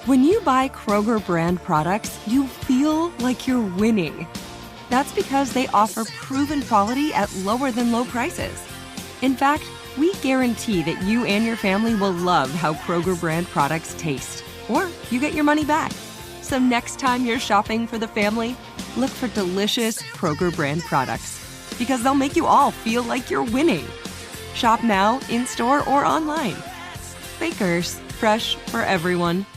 When you buy Kroger brand products, you feel like you're winning. That's because they offer proven quality at lower than low prices. In fact, we guarantee that you and your family will love how Kroger brand products taste, or you get your money back. So next time you're shopping for the family, look for delicious Kroger brand products, because they'll make you all feel like you're winning. Shop now, in-store, or online. Bakers, fresh for everyone.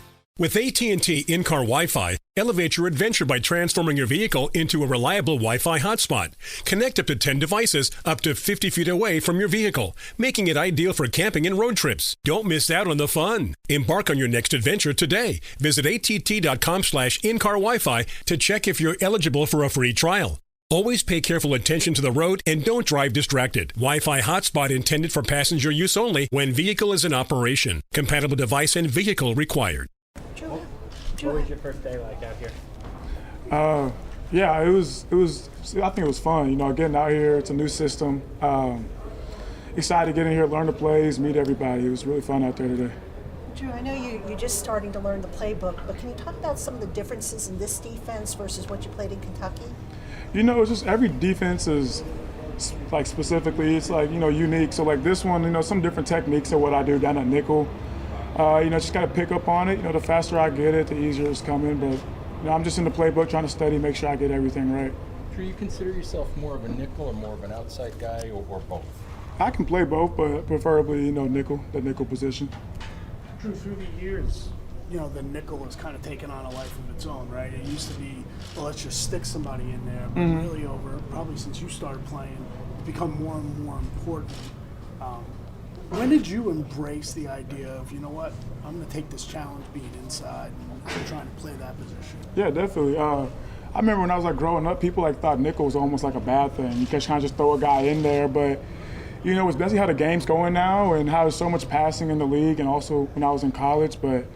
With AT&T in-car Wi-Fi, elevate your adventure by transforming your vehicle into a reliable Wi-Fi hotspot. Connect up to 10 devices up to 50 feet away from your vehicle, making it ideal for camping and road trips. Don't miss out on the fun. Embark on your next adventure today. Visit att.com/in-car Wi-Fi to check if you're eligible for a free trial. Always pay careful attention to the road and don't drive distracted. Wi-Fi hotspot intended for passenger use only when vehicle is in operation. Compatible device and vehicle required. What was your first day like out here? Yeah, it was. I think it was fun. Getting out here. It's a new system. Excited to get in here, learn the plays, meet everybody. It was really fun out there today. Drew, I know you're just starting to learn the playbook, but can you talk about some of the differences in this defense versus what you played in Kentucky? It's just every defense is like specifically. It's like unique. So like this one, some different techniques of what I do down at nickel. Just got to pick up on it. The faster I get it, the easier it's coming. But I'm just in the playbook trying to study, make sure I get everything right. Do you consider yourself more of a nickel or more of an outside guy, or both? I can play both, but preferably, nickel, the nickel position. Drew, through the years, the nickel has kind of taken on a life of its own, right? It used to be, well, let's just stick somebody in there, but really probably since you started playing, it's become more and more important. When did you embrace the idea of, I'm going to take this challenge being inside and trying to play that position? Yeah, definitely. I remember when I was growing up, people thought nickel was almost like a bad thing. You can kind of just throw a guy in there, but it's basically how the game's going now and how there's so much passing in the league, and also when I was in college. But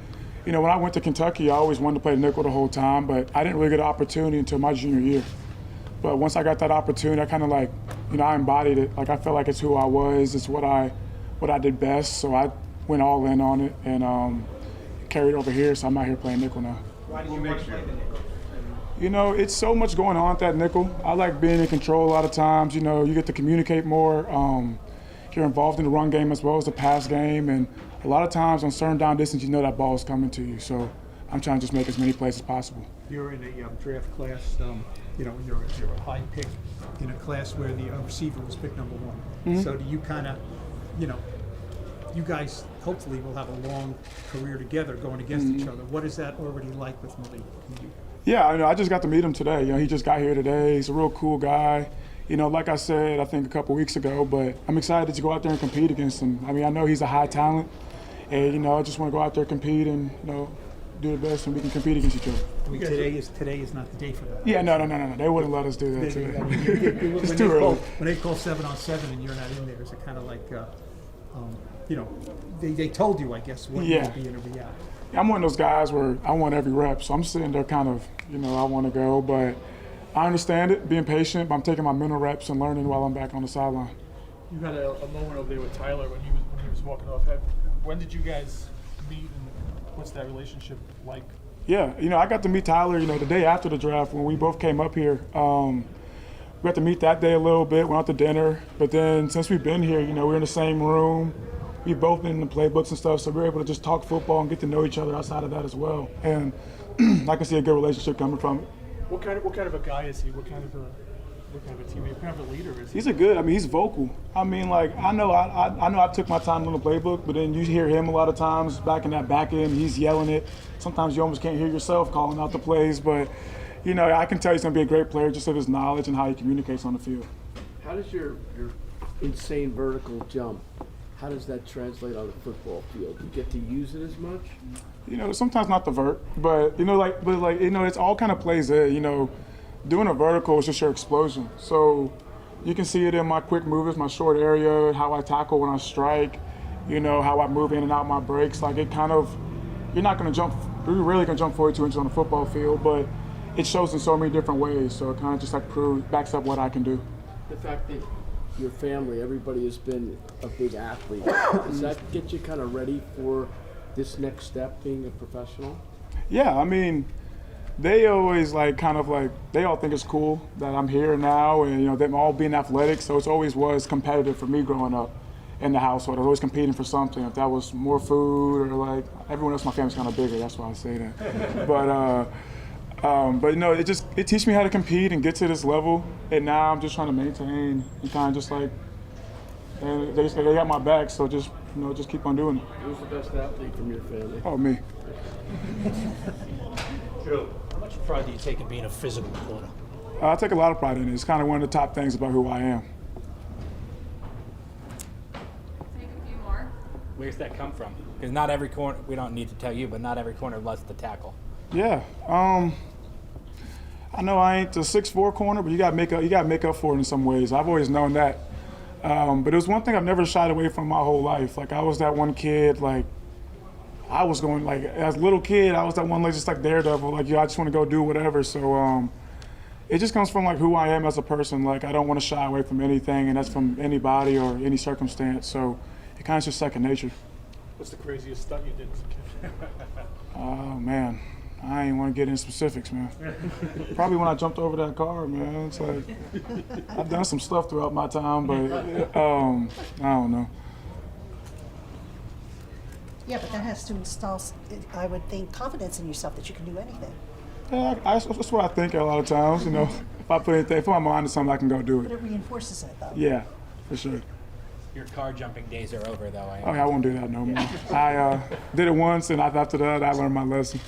when I went to Kentucky, I always wanted to play nickel the whole time, but I didn't really get an opportunity until my junior year. But once I got that opportunity, I kind of I embodied it. I felt like it's who I was, it's what I did best, so I went all in on it and carried over here, so I'm out here playing nickel now. Why did you want to play the nickel? It's so much going on at that nickel. I like being in control a lot of times. You get to communicate more. You're involved in the run game as well as the pass game, and a lot of times on certain down distance, that ball is coming to you. So I'm trying to just make as many plays as possible. You're in a draft class, you're a high pick in a class where the receiver was pick number one. Mm-hmm. So do you kind of, you guys hopefully will have a long career together going against each other. What is that already like with Malik? Yeah, I just got to meet him today. He just got here today. He's a real cool guy. Like I said, I think a couple weeks ago, but I'm excited to go out there and compete against him. I know he's a high talent, and I just want to go out there, compete, and do the best, and we can compete against each other. Today is not the day for that. Yeah, no. They wouldn't let us do that today. It's too early. When they call 7-on-7 and you're not in there, is it kind of like, they told you, I guess, what you'll be in a reality? I'm one of those guys where I want every rep, so I'm sitting there kind of, I want to go, but I understand it, being patient, but I'm taking my mental reps and learning while I'm back on the sideline. You had a moment over there with Tyler when he was walking off. When did you guys meet, and what's that relationship like? Yeah, I got to meet Tyler, the day after the draft when we both came up here. We got to meet that day a little bit, went out to dinner, but then since we've been here, we're in the same room. We've both been in the playbooks and stuff, so we're able to just talk football and get to know each other outside of that as well. And I can see a good relationship coming from it. What kind of a guy is he? What kind of a teammate? What kind of a leader is he? He's vocal. I know I took my time on the playbook, but then you hear him a lot of times back in that back end, he's yelling it. Sometimes you almost can't hear yourself calling out the plays, but I can tell he's going to be a great player just of his knowledge and how he communicates on the field. How does your insane vertical jump, how does that translate on the football field? Do you get to use it as much? Sometimes not the vert, but it's all kind of plays in. Doing a vertical is just your explosion. So you can see it in my quick movements, my short area, how I tackle when I strike, how I move in and out my breaks. Like it kind of, you're not going to jump, you're really going to jump 42 inches on the football field, but it shows in so many different ways. So it kind of just backs up what I can do. The fact that your family, everybody has been a big athlete, does that get you kind of ready for this next step, being a professional? Yeah, I mean, they always they all think it's cool that I'm here now, and them all being athletic. So it always was competitive for me growing up in the household. I was always competing for something. If that was more food or everyone else in my family's kind of bigger. That's why I say that. But it teach me how to compete and get to this level. And now I'm just trying to maintain and kind of just and they got my back. So just keep on doing it. Who's the best athlete from your family? Oh, me. How much pride do you take in being a physical corner? I take a lot of pride in it. It's kind of one of the top things about who I am. Take a few more. Where's that come from? Because not every corner, we don't need to tell you, but not every corner loves to tackle. Yeah. I know I ain't the 6'4" corner, but you got to make up for it in some ways. I've always known that. But it was one thing I've never shied away from my whole life. I was that one kid, I was going, as a little kid, I was that one, just daredevil. I just want to go do whatever. So it just comes from, who I am as a person. I don't want to shy away from anything, and that's from anybody or any circumstance. So it kind of just second nature. What's the craziest stunt you did as a kid? Oh, man. I ain't want to get into specifics, man. Probably when I jumped over that car, man. It's I've done some stuff throughout my time, but I don't know. Yeah, but that has to install, I would think, confidence in yourself that you can do anything. Yeah, that's what I think a lot of times. If I put my mind to something, I can go do But it. it reinforces it, though. Yeah, for sure. Your car jumping days are over, though. Oh, yeah, I won't do that no more. I did it once, and after that, I learned my lesson.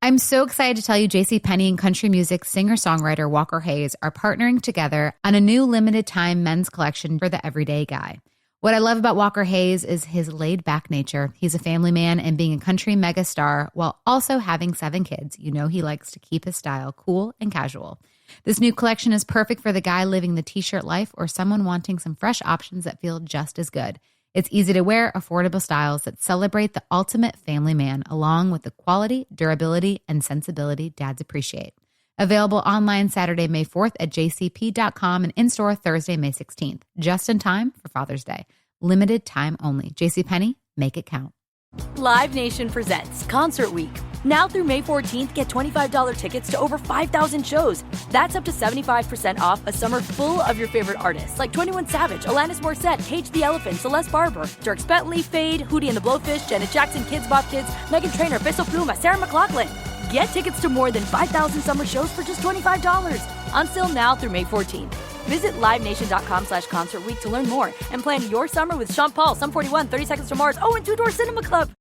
I'm so excited to tell you JCPenney and country music singer-songwriter Walker Hayes are partnering together on a new limited-time men's collection for the everyday guy. What I love about Walker Hayes is his laid-back nature. He's a family man, and being a country megastar while also having 7 kids, he likes to keep his style cool and casual. This new collection is perfect for the guy living the t-shirt life or someone wanting some fresh options that feel just as good. It's easy to wear, affordable styles that celebrate the ultimate family man, along with the quality, durability, and sensibility dads appreciate. Available online Saturday, May 4th at jcp.com and in-store Thursday, May 16th. Just in time for Father's Day. Limited time only. JCPenney, make it count. Live Nation presents Concert Week. Now through May 14th, get $25 tickets to over 5,000 shows. That's up to 75% off a summer full of your favorite artists like 21 Savage, Alanis Morissette, Cage the Elephant, Celeste Barber, Dierks Bentley, Fade, Hootie and the Blowfish, Janet Jackson, Kids Bop Kids, Meghan Trainor, Peso Pluma, Sarah McLachlan. Get tickets to more than 5,000 summer shows for just $25. On sale now through May 14th. Visit livenation.com/concertweek to learn more and plan your summer with Sean Paul, Sum 41, 30 Seconds to Mars, and Two Door Cinema Club.